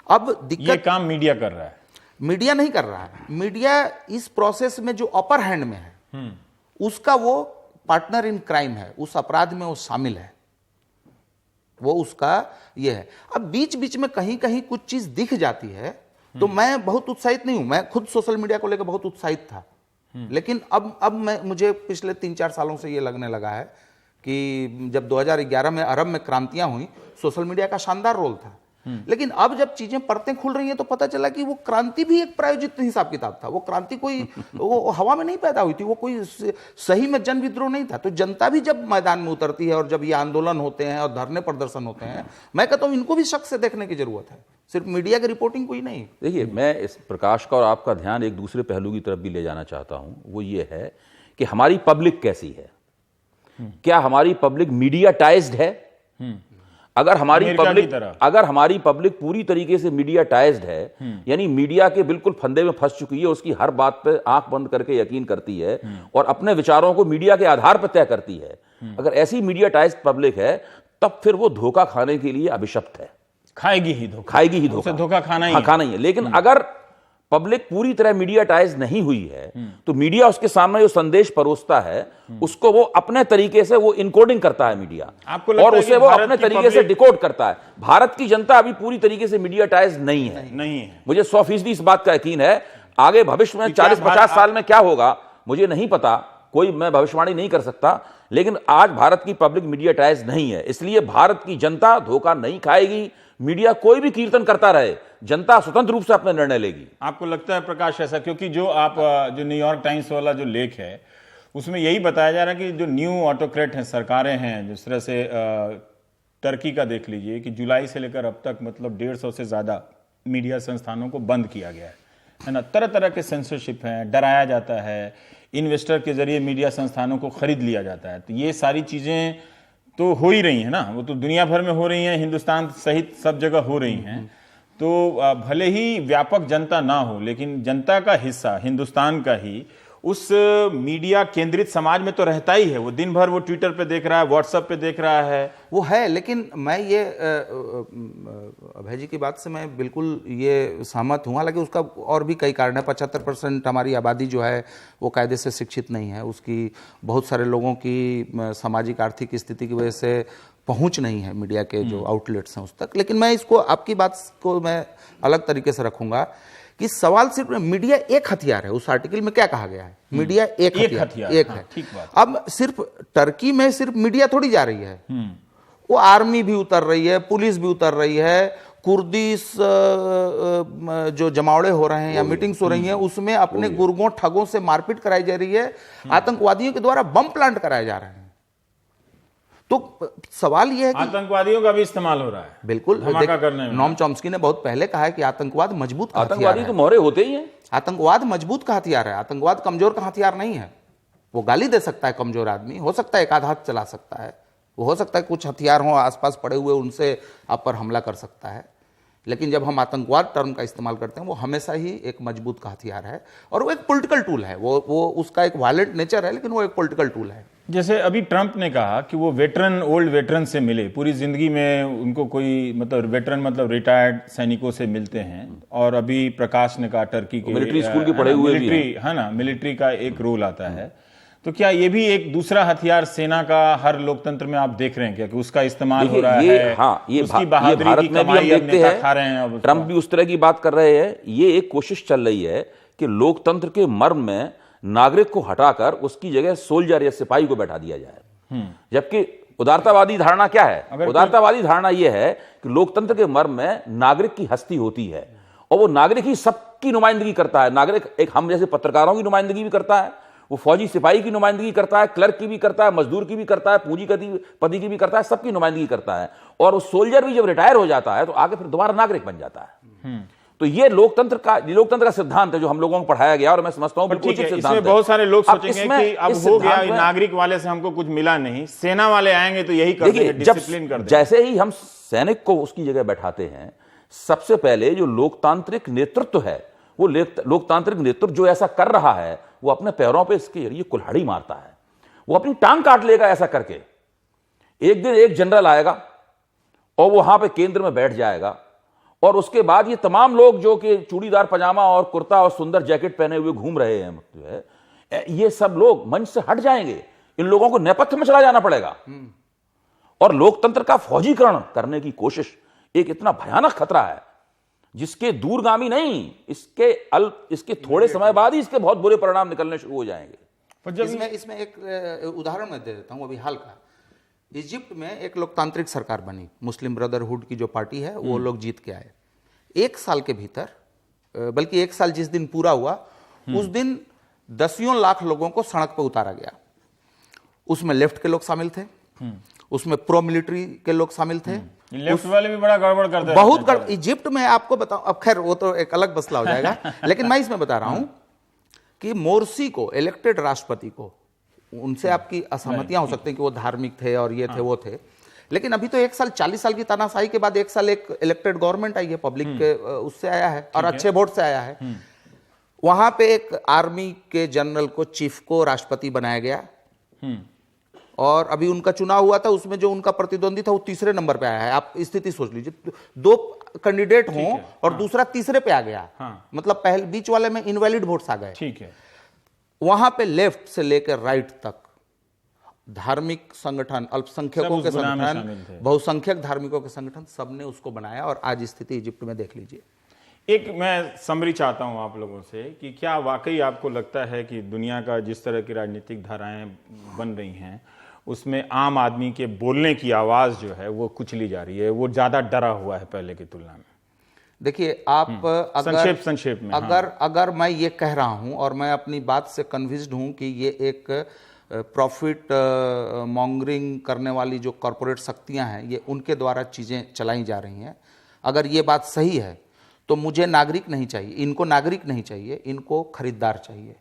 अब दिक्कत ये काम मीडिया कर रहा है, मीडिया नहीं कर रहा है। मीडिया इस प्रोसेस में जो अपर हैंड में है, उसका वो पार्टनर इन क्राइम है, उस अपराध में वो शामिल है, वो उसका ये है। अब बीच बीच में कहीं कहीं कुछ चीज दिख जाती है तो मैं बहुत उत्साहित नहीं हूं। मैं खुद सोशल मीडिया को लेकर बहुत उत्साहित था, लेकिन अब मुझे पिछले 3-4 सालों से ये लगने लगा है कि जब 2011 में अरब में क्रांतियां हुई, सोशल मीडिया का शानदार रोल था। लेकिन अब जब चीजें परतें खुल रही हैं तो पता चला कि वो क्रांति भी एक प्रायोजित हिसाब किताब था। वो क्रांति कोई वो हवा में नहीं पैदा हुई थी, वो कोई सही में जन विद्रोह नहीं था। तो जनता भी जब मैदान में उतरती है और जब ये आंदोलन होते हैं और धरने प्रदर्शन होते हैं, मैं कहता हूं इनको भी शक से देखने की जरूरत है, सिर्फ मीडिया की रिपोर्टिंग कोई नहीं। देखिए, मैं इस प्रकाश का और आपका ध्यान एक दूसरे पहलू की तरफ भी ले जाना चाहता हूं। वो ये है कि हमारी पब्लिक कैसी है। क्या हमारी पब्लिक मीडियाटाइज्ड है? अगर हमारी पब्लिक पूरी तरीके से मीडियाटाइज्ड है, यानी मीडिया के बिल्कुल फंदे में फंस चुकी है, उसकी हर बात पे आंख बंद करके यकीन करती है और अपने विचारों को मीडिया के आधार पर तय करती है, अगर ऐसी मीडियाटाइज्ड पब्लिक है, तब फिर वो धोखा खाने के लिए अभिशप्त है। खाएगी ही धोखा, धोखा खाना ही है। लेकिन अगर पब्लिक पूरी तरह मीडियाटाइज नहीं हुई है तो मीडिया उसके सामने जो संदेश परोसता है उसको वो अपने तरीके से वो इनकोडिंग करता है मीडिया, और उसे वो अपने तरीके से डिकोड करता है। भारत की जनता अभी पूरी तरीके से मीडियाटाइज नहीं है। मुझे 100% इस बात का यकीन है। आगे भविष्य में 40-50 साल में क्या होगा मुझे नहीं पता, कोई मैं भविष्यवाणी नहीं कर सकता, लेकिन आज भारत की पब्लिक मीडियाटाइज नहीं है। इसलिए भारत की जनता धोखा नहीं खाएगी। मीडिया कोई भी कीर्तन करता रहे, जनता स्वतंत्र रूप से अपना निर्णय लेगी। आपको लगता है प्रकाश ऐसा? क्योंकि जो न्यूयॉर्क टाइम्स वाला जो लेख है उसमें यही बताया जा रहा है कि जो न्यू ऑटोक्रेट हैं, सरकारें हैं, जिस तरह से टर्की का देख लीजिए कि जुलाई से लेकर अब तक मतलब 150 से ज्यादा मीडिया संस्थानों को बंद किया गया है ना। तरह तरह के सेंसरशिप हैं, डराया जाता है, इन्वेस्टर के जरिए मीडिया संस्थानों को खरीद लिया जाता है। तो ये सारी चीजें तो हो ही रही है ना, वो तो दुनिया भर में हो रही हैं, हिंदुस्तान सहित सब जगह हो रही हैं। तो भले ही व्यापक जनता ना हो, लेकिन जनता का हिस्सा हिंदुस्तान का ही उस मीडिया केंद्रित समाज में तो रहता ही है। वो दिन भर वो ट्विटर पे देख रहा है, व्हाट्सएप पे देख रहा है, वो है। लेकिन मैं ये अभय जी की बात से मैं बिल्कुल ये सहमत हूँ। हालांकि उसका और भी कई कारण है। 75% हमारी आबादी जो है वो कायदे से शिक्षित नहीं है। उसकी बहुत सारे लोगों की सामाजिक आर्थिक स्थिति की वजह से पहुंच नहीं है मीडिया के जो आउटलेट्स हैं उस तक। लेकिन मैं इसको, आपकी बात को मैं अलग तरीके से रखूंगा कि सवाल सिर्फ मीडिया एक हथियार है। उस आर्टिकल में क्या कहा गया है, मीडिया एक हथियार एक है। ठीक बात। अब सिर्फ टर्की में सिर्फ मीडिया थोड़ी जा रही है, वो आर्मी भी उतर रही है, पुलिस भी उतर रही है, कुर्दी जो जमावड़े हो रहे हैं या मीटिंग्स हो रही हैं उसमें अपने गुर्गों ठगों से मारपीट कराई जा रही है, आतंकवादियों के द्वारा बम प्लांट कराए जा रहे हैं। तो सवाल यह है कि आतंकवादियों का भी इस्तेमाल हो रहा है बिल्कुल धमाका करने में। नोम चॉम्स्की ने बहुत पहले कहा है कि आतंकवाद मजबूत का हथियार आतंकवादी तो मोहरे होते ही हैं। आतंकवाद मजबूत का हथियार है, आतंकवाद कमजोर का हथियार नहीं है। वो गाली दे सकता है कमजोर आदमी, हो सकता है एक आध हाथ चला सकता है, वो हो सकता है कुछ हथियार हो आसपास पड़े हुए उनसे आप पर हमला कर सकता है। लेकिन जब हम आतंकवाद टर्म का इस्तेमाल करते हैं वो हमेशा ही एक मजबूत का हथियार है और वो एक पॉलिटिकल टूल है। वो उसका एक वायलेंट नेचर है लेकिन वो एक पॉलिटिकल टूल है। जैसे अभी ट्रंप ने कहा कि वो वेटरन, ओल्ड वेटरन से मिले, पूरी जिंदगी में उनको कोई मतलब वेटरन मतलब रिटायर्ड सैनिकों से मिलते हैं। और अभी प्रकाश ने कहा टर्की के मिलिट्री स्कूल के पढ़े हुए भी हैं। है ना, मिलिट्री का एक रोल आता है। तो क्या ये भी एक दूसरा हथियार सेना का हर लोकतंत्र में आप देख रहे हैं क्या कि उसका इस्तेमाल हो रहा है? हाँ, ये उसकी भारत बहादुरी की में भी हम कमाई अब देखते नेता खा रहे हैं। हैं। ट्रंप भी उस तरह की बात कर रहे हैं। ये एक कोशिश चल रही है कि लोकतंत्र के मर्म में नागरिक को हटाकर उसकी जगह सोल्जर या सिपाही को बैठा दिया जाए। जबकि उदारतावादी धारणा क्या है? उदारतावादी धारणा यह है कि लोकतंत्र के मर्म में नागरिक की हस्ती होती है और वो नागरिक ही सबकी नुमाइंदगी करता है। नागरिक एक हम जैसे पत्रकारों की नुमाइंदगी भी करता है, वो फौजी सिपाही की नुमाइंदगी करता है, क्लर्क की भी करता है, मजदूर की भी करता है, पूंजीपति की भी करता है, सबकी नुमाइंदगी करता है। और उस सोल्जर भी जब रिटायर हो जाता है तो आगे फिर दोबारा नागरिक बन जाता है। तो ये लोकतंत्र का सिद्धांत है जो हम लोगों को पढ़ाया गया और मैं समझता हूं बिल्कुल उचित सिद्धांत है। इसमें बहुत सारे लोग सोचेंगे कि अब हो गया, नागरिक वाले से हमको कुछ मिला नहीं, सेना वाले आएंगे तो यही कर देंगे, डिसिप्लिन कर देंगे। जैसे ही हम सैनिक को उसकी जगह बैठाते हैं, सबसे पहले जो लोकतांत्रिक नेतृत्व है, वो लोकतांत्रिक नेतृत्व जो ऐसा कर रहा है वो अपने पैरों पे इसके जरिए कुल्हाड़ी मारता है। वो अपनी टांग काट लेगा ऐसा करके। एक दिन एक जनरल आएगा और वो वहां पे केंद्र में बैठ जाएगा और उसके बाद ये तमाम लोग जो कि चूड़ीदार पजामा और कुर्ता और सुंदर जैकेट पहने हुए घूम रहे हैं, ये सब लोग मंच से हट जाएंगे। इन लोगों को नेपथ्य में चला जाना पड़ेगा। और लोकतंत्र का फौजीकरण करने की कोशिश एक इतना भयानक खतरा है जिसके दूरगामी नहीं, इसके थोड़े समय बाद ही इसके बहुत बुरे परिणाम निकलने शुरू हो जाएंगे। इसमें एक उदाहरण मैं दे देता हूं अभी हाल का। इजिप्ट में एक लोकतांत्रिक सरकार बनी, मुस्लिम ब्रदरहुड की जो पार्टी है वो लोग जीत के आए। एक साल के भीतर, बल्कि एक साल जिस दिन पूरा हुआ उस दिन दसियों लाख लोगों को सड़क पर उतारा गया। उसमें लेफ्ट के लोग शामिल थे, उसमें प्रो मिलिट्री के लोग शामिल थे। लेफ्ट वाले भी बड़ा गड़बड़ करते हैं, बहुत गड़बड़। इजिप्ट में आपको बताऊं, अब खैर वो तो एक अलग मसला हो जाएगा लेकिन मैं इसमें बता रहा हूं कि मोर्सी को, इलेक्टेड राष्ट्रपति को, उनसे आपकी असहमतियां हो सकती हैं कि वो धार्मिक थे और ये थे वो थे, लेकिन अभी तो एक साल 40 साल की तानाशाही के बाद एक साल एक इलेक्टेड गवर्नमेंट आई है, पब्लिक के उससे आया है और अच्छे वोट से आया है। वहां पे एक आर्मी के जनरल को, चीफ को राष्ट्रपति बनाया गया और अभी उनका चुनाव हुआ था, उसमें जो उनका प्रतिद्वंदी था वो तीसरे नंबर पे आया है। आप स्थिति सोच लीजिए, दो कैंडिडेट हों और दूसरा तीसरे पे आ गया। मतलब पहले बीच वाले में इनवैलिड वोट्स आ गए। ठीक है। वहां पे लेफ्ट से लेकर राइट तक धार्मिक संगठन, अल्पसंख्यकों के संगठन, बहुसंख्यक धार्मिकों के संगठन, सबने उसको बनाया और आज स्थिति इजिप्ट में देख लीजिए। एक मैं समरी चाहता हूं आप लोगों से कि क्या वाकई आपको लगता है कि दुनिया का जिस तरह की राजनीतिक धाराएं बन रही हैं उसमें आम आदमी के बोलने की आवाज जो है वो कुचली जा रही है, वो ज्यादा डरा हुआ है पहले की तुलना में? देखिए, आप संक्षेप में अगर मैं ये कह रहा हूं और मैं अपनी बात से कन्विंस्ड हूं कि ये एक प्रॉफिट मॉन्गरिंग करने वाली जो कॉरपोरेट शक्तियां हैं ये उनके द्वारा चीजें चलाई जा रही हैं, अगर ये बात सही है तो मुझे नागरिक नहीं चाहिए, इनको नागरिक नहीं चाहिए, इनको खरीदार चाहिए।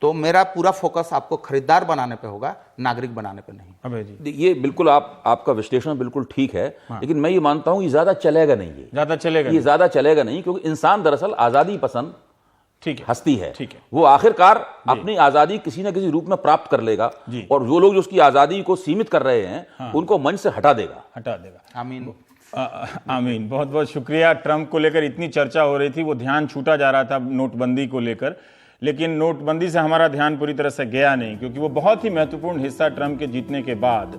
तो मेरा पूरा फोकस आपको खरीदार बनाने पे होगा, नागरिक बनाने पे नहीं। अभय जी, ये बिल्कुल आपका विश्लेषण बिल्कुल ठीक है, लेकिन मैं ये मानता हूं ये ज्यादा चलेगा नहीं, ये ज्यादा चलेगा नहीं, क्योंकि इंसान दरअसल आजादी पसंद ठीक है, हस्ती है। ठीक है। वो आखिरकार अपनी आजादी किसी न किसी रूप में प्राप्त कर लेगा, और जो लोग जो उसकी आजादी को सीमित कर रहे हैं उनको मंच से हटा देगा। आमीन। आमीन। बहुत बहुत शुक्रिया। ट्रंप को लेकर इतनी चर्चा हो रही थी, वो ध्यान छूटा जा रहा था नोटबंदी को लेकर, लेकिन नोटबंदी से हमारा ध्यान पूरी तरह से गया नहीं, क्योंकि वो बहुत ही महत्वपूर्ण हिस्सा ट्रंप के जीतने के बाद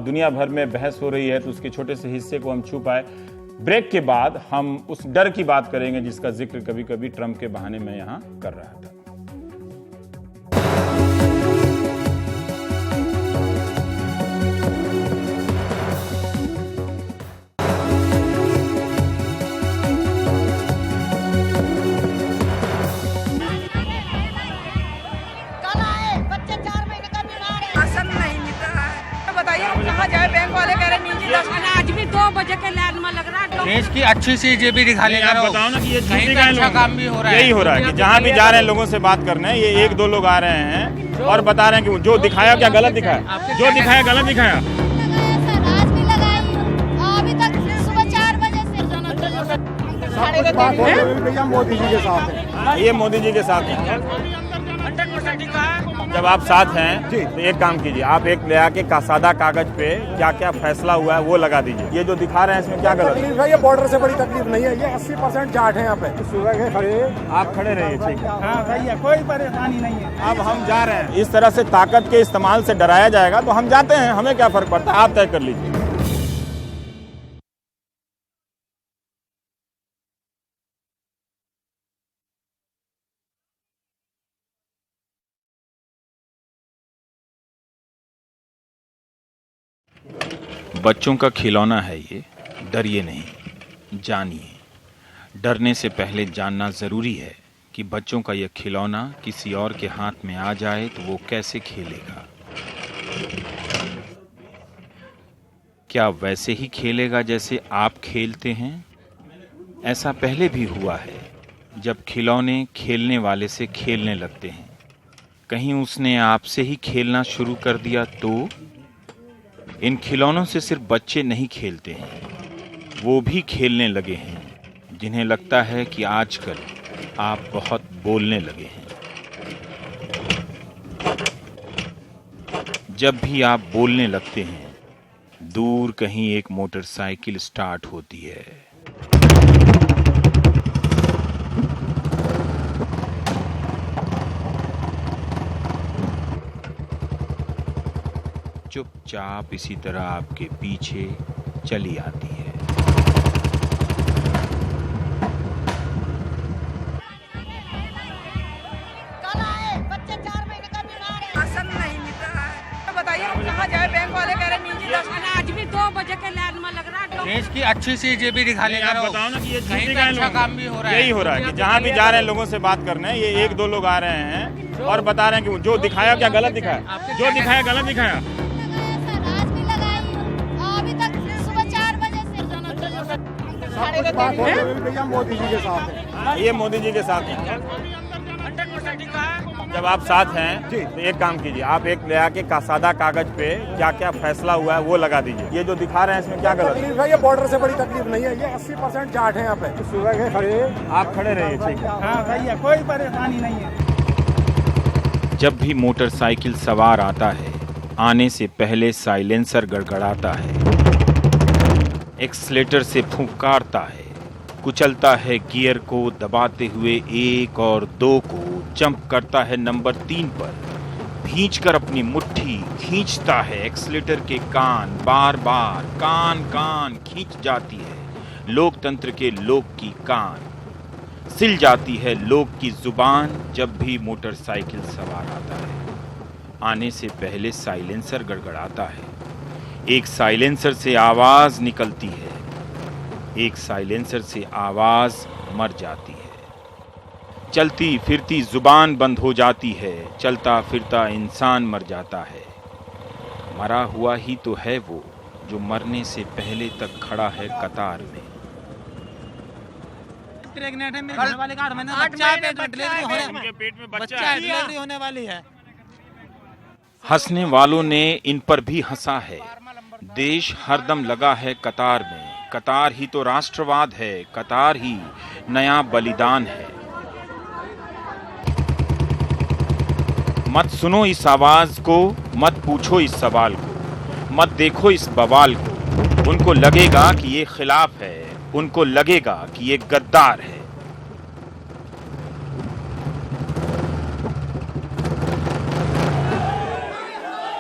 दुनिया भर में बहस हो रही है, तो उसके छोटे से हिस्से को हम छू पाए। ब्रेक के बाद हम उस डर की बात करेंगे जिसका जिक्र कभी कभी ट्रंप के बहाने में यहां कर रहा था। आज भी 2 बजे के लाइन में लग रहा है। देश की अच्छी चीज ये भी दिखाने आप बताओ ना कि ये कहीं का अच्छा काम भी हो रहा है। यही हो रहा है कि जहाँ भी जा रहे हैं लोगों से बात करने, ये 1-2 लोग आ रहे हैं और बता रहे हैं कि जो दिखाया क्या गलत दिखाया, जो दिखाया गलत दिखाया। आज भी लगाई, अभी तक सुबह 4 बजे से मोदी जी के साथ है। ये मोदी जी के साथ है। जब आप साथ हैं तो एक काम कीजिए, आप एक ले आके सादा कागज पे क्या क्या फैसला हुआ है वो लगा दीजिए। ये जो दिखा रहे हैं इसमें क्या गलत तकलीफ है? ये बॉर्डर से बड़ी तकलीफ नहीं है, ये 80% जाट है यहाँ पे। सुबह के खड़े आप खड़े रहिए, ठीक है। हाँ सही है, कोई परेशानी नहीं है। अब हम जा रहे हैं। इस तरह से ताकत के इस्तेमाल से डराया जाएगा तो हम जाते हैं, हमें क्या फर्क पड़ता है, आप तय कर लीजिए। बच्चों का खिलौना है ये, डरिए नहीं, जानिए। डरने से पहले जानना ज़रूरी है कि बच्चों का यह खिलौना किसी और के हाथ में आ जाए तो वो कैसे खेलेगा। क्या वैसे ही खेलेगा जैसे आप खेलते हैं? ऐसा पहले भी हुआ है, जब खिलौने खेलने वाले से खेलने लगते हैं। कहीं उसने आपसे ही खेलना शुरू कर दिया तो? इन खिलौनों से सिर्फ बच्चे नहीं खेलते हैं, वो भी खेलने लगे हैं जिन्हें लगता है कि आजकल आप बहुत बोलने लगे हैं। जब भी आप बोलने लगते हैं, दूर कहीं एक मोटरसाइकिल स्टार्ट होती है। चुपचाप इसी तरह आपके पीछे चली आती है। कल आए, बच्चे 4 महीने का बीमार है, राशन नहीं मिल रहा है। बताइए हम कहाँ जाए? बैंक वाले कह रहे निजी दर्शन। आज भी 2 बजे के लाइन में लग रहा है। देश की अच्छी चीज ये भी दिखाने आप बताओ ना कि ये कहीं का अच्छा काम भी हो रहा है। यही हो रहा है कि जहाँ भी जा रहे हैं लोगों से बात करने, ये 1-2 लोग आ रहे हैं और बता रहे हैं कि जो दिखाया क्या गलत दिखाया, जो दिखाया गलत दिखाया। मोदी जी के साथ है। ये मोदी जी के साथ है। जब आप साथ हैं तो एक काम कीजिए, आप एक ले आके सादा कागज पे क्या क्या फैसला हुआ है वो लगा दीजिए। ये जो दिखा रहे हैं इसमें क्या गलत तकलीफ है? ये बॉर्डर से बड़ी तकलीफ नहीं है, ये 80% जाट है यहाँ पे। सुबह के खड़े आप खड़े रहिए, ठीक है। हाँ सही है, कोई परेशानी नहीं है। जब भी मोटरसाइकिल सवार आता है, आने से पहले साइलेंसर गड़गड़ाता है, एक्सीलेटर से फुंकारता है, कुचलता है गियर को दबाते हुए 1 और 2 को, जंप करता है नंबर 3 पर, भींचकर अपनी मुट्ठी खींचता है एक्सीलेटर के कान, बार बार कान कान खींच जाती है लोकतंत्र के लोक की कान, सिल जाती है लोक की जुबान। जब भी मोटरसाइकिल सवार आता है, आने से पहले साइलेंसर गड़गड़ाता है, एक साइलेंसर से आवाज निकलती है, एक साइलेंसर से आवाज मर जाती है, चलती फिरती जुबान बंद हो जाती है, चलता फिरता इंसान मर जाता है। मरा हुआ ही तो है वो जो मरने से पहले तक खड़ा है कतार में। प्रेग्नेंट है, मेरे घर वाले का 8 महीने बच्चा है, पेट में डिलीवरी होने वाली है। हंसने वालों ने इन पर भी हंसा है। देश हरदम लगा है कतार में, कतार ही तो राष्ट्रवाद है, कतार ही नया बलिदान है। मत सुनो इस आवाज को, मत पूछो इस सवाल को, मत देखो इस बवाल को। उनको लगेगा कि ये खिलाफ है, उनको लगेगा कि ये गद्दार है।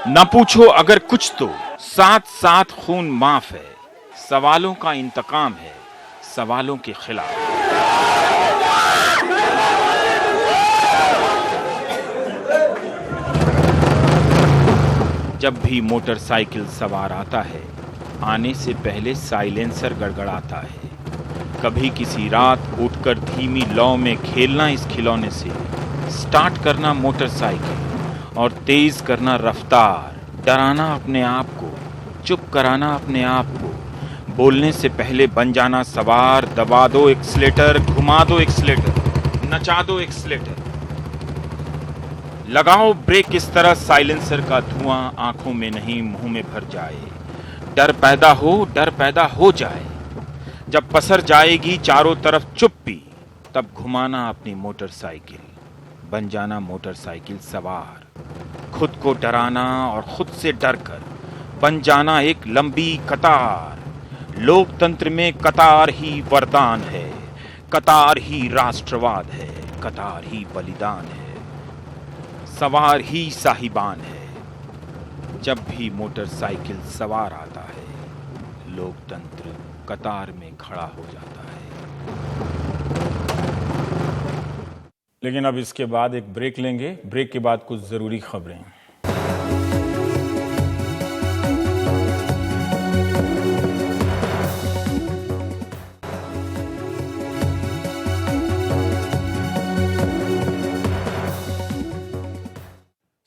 न पूछो अगर कुछ तो साथ साथ खून माफ है। सवालों का इंतकाम है, सवालों के खिलाफ। जब भी मोटरसाइकिल सवार आता है, आने से पहले साइलेंसर गड़गड़ाता है। कभी किसी रात उठकर धीमी लौ में खेलना इस खिलौने से, स्टार्ट करना मोटरसाइकिल और तेज करना रफ्तार, डराना अपने आप को, चुप कराना अपने आप को, बोलने से पहले बन जाना सवार, दबा दो एक्सीलेटर, घुमा दो एक्सीलेटर, नचा दो एक्सीलेटर, लगाओ ब्रेक इस तरह साइलेंसर का धुआं आंखों में नहीं मुंह में भर जाए। डर पैदा हो जाए। जब पसर जाएगी चारों तरफ चुप्पी, तब घुमाना अपनी मोटरसाइकिल, बन जाना मोटरसाइकिल सवार। खुद को डराना और खुद से डरकर बन जाना एक लंबी कतार। लोकतंत्र में कतार ही वरदान है, कतार ही राष्ट्रवाद है, कतार ही बलिदान है, सवार ही साहिबान है। जब भी मोटरसाइकिल सवार आता है, लोकतंत्र कतार में खड़ा हो जाता है। लेकिन अब इसके बाद एक ब्रेक लेंगे। ब्रेक के बाद कुछ जरूरी खबरें।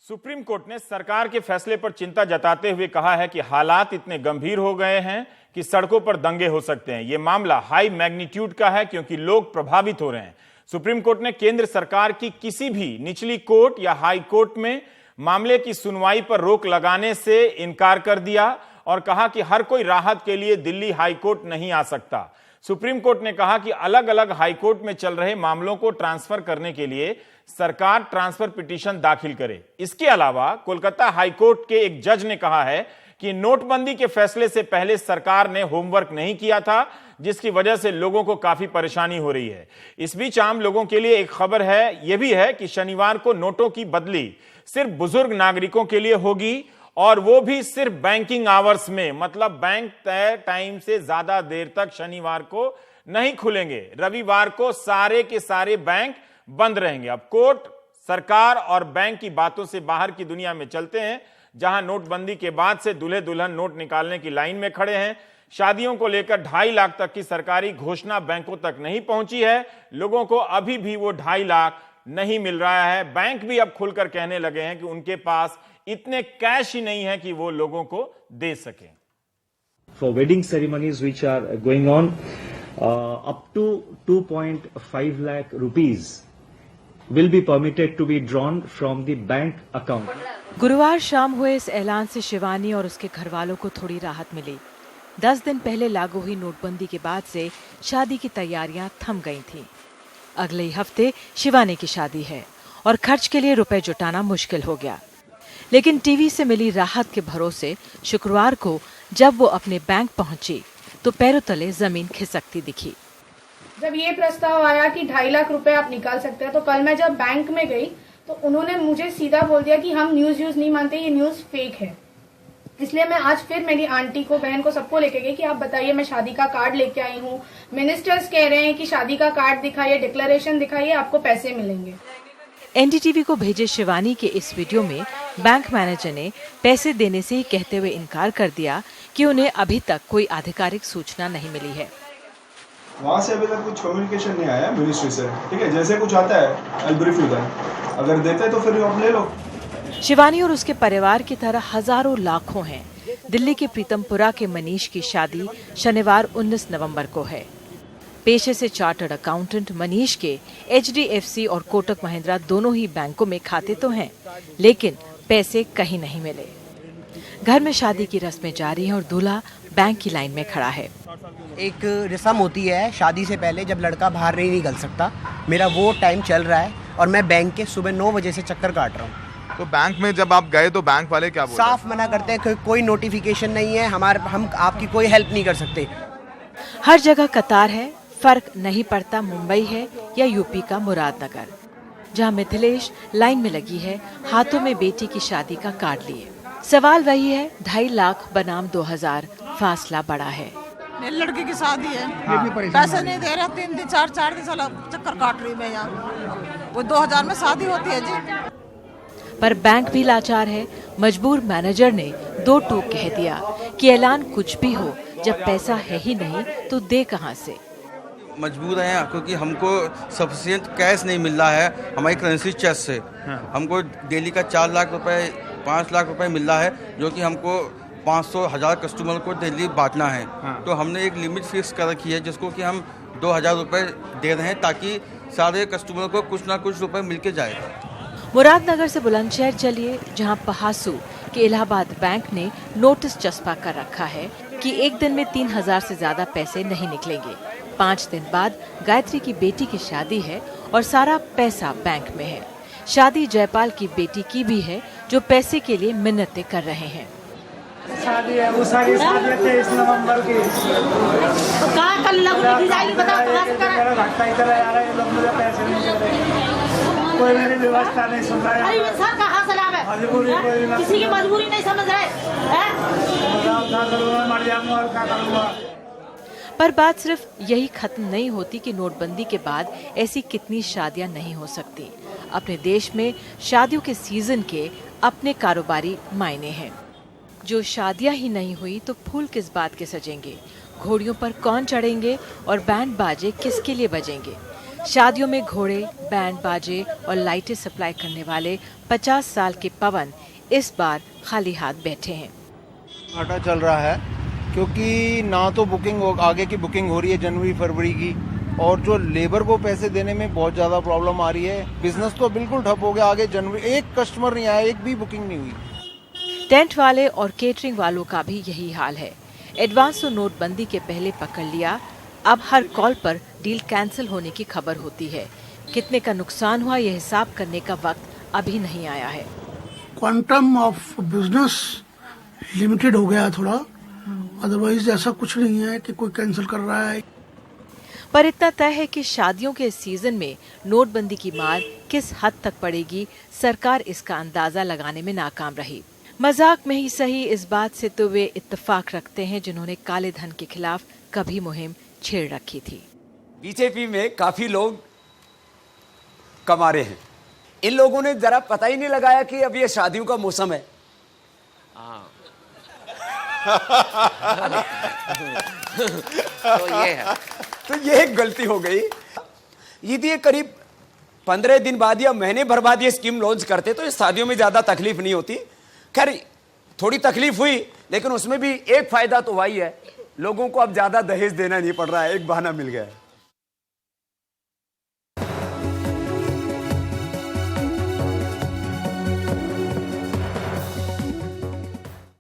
सुप्रीम कोर्ट ने सरकार के फैसले पर चिंता जताते हुए कहा है कि हालात इतने गंभीर हो गए हैं कि सड़कों पर दंगे हो सकते हैं। यह मामला हाई मैग्नीट्यूड का है क्योंकि लोग प्रभावित हो रहे हैं। सुप्रीम कोर्ट ने केंद्र सरकार की किसी भी निचली कोर्ट या हाई कोर्ट में मामले की सुनवाई पर रोक लगाने से इनकार कर दिया और कहा कि हर कोई राहत के लिए दिल्ली हाई कोर्ट नहीं आ सकता। सुप्रीम कोर्ट ने कहा कि अलग अलग हाई कोर्ट में चल रहे मामलों को ट्रांसफर करने के लिए सरकार ट्रांसफर पिटीशन दाखिल करे। इसके अलावा कोलकाता हाई कोर्ट के एक जज ने कहा है कि नोटबंदी के फैसले से पहले सरकार ने होमवर्क नहीं किया था, जिसकी वजह से लोगों को काफी परेशानी हो रही है। इस बीच आम लोगों के लिए एक खबर है, यह भी है कि शनिवार को नोटों की बदली सिर्फ बुजुर्ग नागरिकों के लिए होगी और वो भी सिर्फ बैंकिंग आवर्स में, मतलब बैंक तय टाइम से ज्यादा देर तक शनिवार को नहीं खुलेंगे। रविवार को सारे के सारे बैंक बंद रहेंगे। अब कोर्ट, सरकार और बैंक की बातों से बाहर की दुनिया में चलते हैं, जहां नोटबंदी के बाद से दूल्हे दुल्हन नोट निकालने की लाइन में खड़े हैं। शादियों को लेकर 2.5 लाख तक की सरकारी घोषणा बैंकों तक नहीं पहुंची है। लोगों को अभी भी वो 2.5 लाख नहीं मिल रहा है। बैंक भी अब खुलकर कहने लगे हैं कि उनके पास इतने कैश ही नहीं है कि वो लोगों को दे सकें। For wedding ceremonies which are going on, up to 2.5 lakh rupees will be permitted to be drawn from the bank account. गुरुवार शाम हुए इस ऐलान से शिवानी और उसके घरवालों को थोड़ी राहत मिली। 10 दिन पहले लागू हुई नोटबंदी के बाद से शादी की तैयारियां थम गई थीं। अगले हफ्ते शिवानी की शादी है और खर्च के लिए रुपए जुटाना मुश्किल हो गया। लेकिन टीवी से मिली राहत के भरोसे शुक्रवार को जब वो अपने बैंक पहुंची तो पैरों तले जमीन खिसकती दिखी। जब ये प्रस्ताव आया कि 2.5 लाख रुपए आप निकाल सकते हैं, तो कल मैं जब बैंक में गई तो उन्होंने मुझे सीधा बोल दिया कि हम न्यूज नहीं मानते, ये न्यूज फेक है। इसलिए मैं आज फिर मेरी आंटी को, बहन को, सबको लेके गई कि आप बताइए, मैं शादी का कार्ड लेके आई हूँ। मिनिस्टर्स कह रहे हैं कि शादी का कार्ड दिखाइए, डिक्लेरेशन दिखाइए, आपको पैसे मिलेंगे। एनडीटीवी को भेजे शिवानी के इस वीडियो में बैंक मैनेजर ने पैसे देने से ही कहते हुए इनकार कर दिया कि उन्हें अभी तक कोई आधिकारिक सूचना नहीं मिली है। वहाँ से अभी तक कुछ कम्युनिकेशन नहीं आया मिनिस्ट्री से। ठीक है, जैसे कुछ आता है आई ब्रीफ यू देन, अगर देते तो फिर आप ले लो। शिवानी और उसके परिवार की तरह हजारों लाखों हैं। दिल्ली के प्रीतमपुरा के मनीष की शादी शनिवार 19 नवंबर को है। पेशे से चार्टर्ड अकाउंटेंट मनीष के HDFC और कोटक महिंद्रा दोनों ही बैंकों में खाते तो हैं, लेकिन पैसे कहीं नहीं मिले। घर में शादी की रस्में जारी हैं और दूल्हा बैंक की लाइन में खड़ा है। एक रस्म होती है शादी से पहले, जब लड़का बाहर नहीं निकल सकता, मेरा वो टाइम चल रहा है और मैं बैंक के सुबह 9 बजे से चक्कर काट रहा हूँ। तो बैंक में जब आप गए तो बैंक वाले क्या बोले? साफ मना करते हैं कि कोई नोटिफिकेशन नहीं है, हम आपकी कोई हेल्प नहीं कर सकते। हर जगह कतार है, फर्क नहीं पड़ता मुंबई है या यूपी का मुरादनगर, जहाँ मिथिलेश लाइन में लगी है हाथों में बेटी की शादी का कार्ड लिए। सवाल वही है, 2.5 लाख बनाम 2000, फासला बड़ा है। मेरी लड़की की शादी है, पैसे नहीं दे रहे, 3 दिन 4 दिन साला चक्कर काट रही मैं यहाँ। वो 2000 में शादी होती है जी। पर बैंक भी लाचार है। मजबूर मैनेजर ने 2 टूक कह दिया कि ऐलान कुछ भी हो, जब पैसा है ही नहीं तो दे कहां से। मजबूर हैं क्योंकि हमको सफिशिएंट कैश नहीं मिल रहा है हमारी करेंसी चेस्ट से। हमको डेली का 4 लाख रुपए 5 लाख रुपए मिल रहा है, जो कि हमको 500,000 कस्टमर को डेली बांटना है। तो हमने एक लिमिट फिक्स कर रखी है जिसको कि हम 2000 रुपए दे रहे हैं, ताकि सारे कस्टमर को कुछ ना कुछ रुपए मिल के जाए। मुरादनगर से बुलंदशहर चलिए, जहां पहासू के इलाहाबाद बैंक ने नोटिस चस्पा कर रखा है कि एक दिन में 3000 से ज्यादा पैसे नहीं निकलेंगे। 5 दिन बाद गायत्री की बेटी की शादी है और सारा पैसा बैंक में है। शादी जयपाल की बेटी की भी है, जो पैसे के लिए मिन्नतें कर रहे हैं। शादी है, वो सारी शादी है 23 नवंबर की। तो कहाँ कल लगनी जाएगी बताओ, कहाँ से करें? धक्का ही चला जा रहा है, ये लोग मुझे पैसे नहीं दे रहे, कोई मेरी व्यवस्था नहीं सुन रहा है। अरे इंसान कहाँ से लाभ है? किसी की मजबूरी नहीं समझ रहे हैं। बताओ क्या करूँगा, मर जाऊंगा और क्या करूँगा। पर बात सिर्फ यही खत्म नहीं होती कि नोटबंदी के बाद ऐसी कितनी शादियां नहीं हो सकती। अपने देश में शादियों के सीजन के अपने कारोबारी मायने हैं। जो शादियां ही नहीं हुई तो फूल किस बात के सजेंगे, घोड़ियों पर कौन चढ़ेंगे और बैंड बाजे किसके लिए बजेंगे। शादियों में घोड़े, बैंड बाजे और लाइटें सप्लाई करने वाले 50 साल के पवन इस बार खाली हाथ बैठे हैं। घाटा चल रहा है क्योंकि ना तो बुकिंग आगे की बुकिंग हो रही है जनवरी फरवरी की, और जो लेबर को पैसे देने में बहुत ज़्यादा प्रॉब्लम आ रही है। बिजनेस तो बिल्कुल ठप हो गया। आगे जनवरी एक कस्टमर नहीं आया, एक भी बुकिंग नहीं हुई। टेंट वाले और केटरिंग वालों का भी यही हाल है। एडवांस तो नोटबंदी के पहले पकड़ लिया, अब हर कॉल पर डील कैंसिल होने की खबर होती है। कितने का नुकसान हुआ यह हिसाब करने का वक्त अभी नहीं आया है। क्वांटम ऑफ बिजनेस लिमिटेड हो गया थोड़ा, अदरवाइज ऐसा कुछ नहीं है कि कोई कैंसिल कर रहा है। पर इतना तय है कि शादियों के सीजन में नोटबंदी की मार किस हद तक पड़ेगी, सरकार इसका अंदाजा लगाने में नाकाम रही। मजाक में ही सही, इस बात से तो वे इत्तेफाक रखते हैं जिन्होंने काले धन के खिलाफ कभी मुहिम छेड़ रखी थी। बीजेपी में काफी लोग कमा रहे हैं। इन लोगों ने जरा पता ही नहीं लगाया कि अब ये शादियों का मौसम है। तो ये एक गलती हो गई। यदि करीब 15 दिन बाद या महीने भर बाद ये स्कीम लॉन्च करते तो इस शादियों में ज्यादा तकलीफ नहीं होती। खैर थोड़ी तकलीफ हुई, लेकिन उसमें भी एक फायदा तो वही है, लोगों को अब ज्यादा दहेज देना नहीं पड़ रहा है, एक बहाना मिल गया है।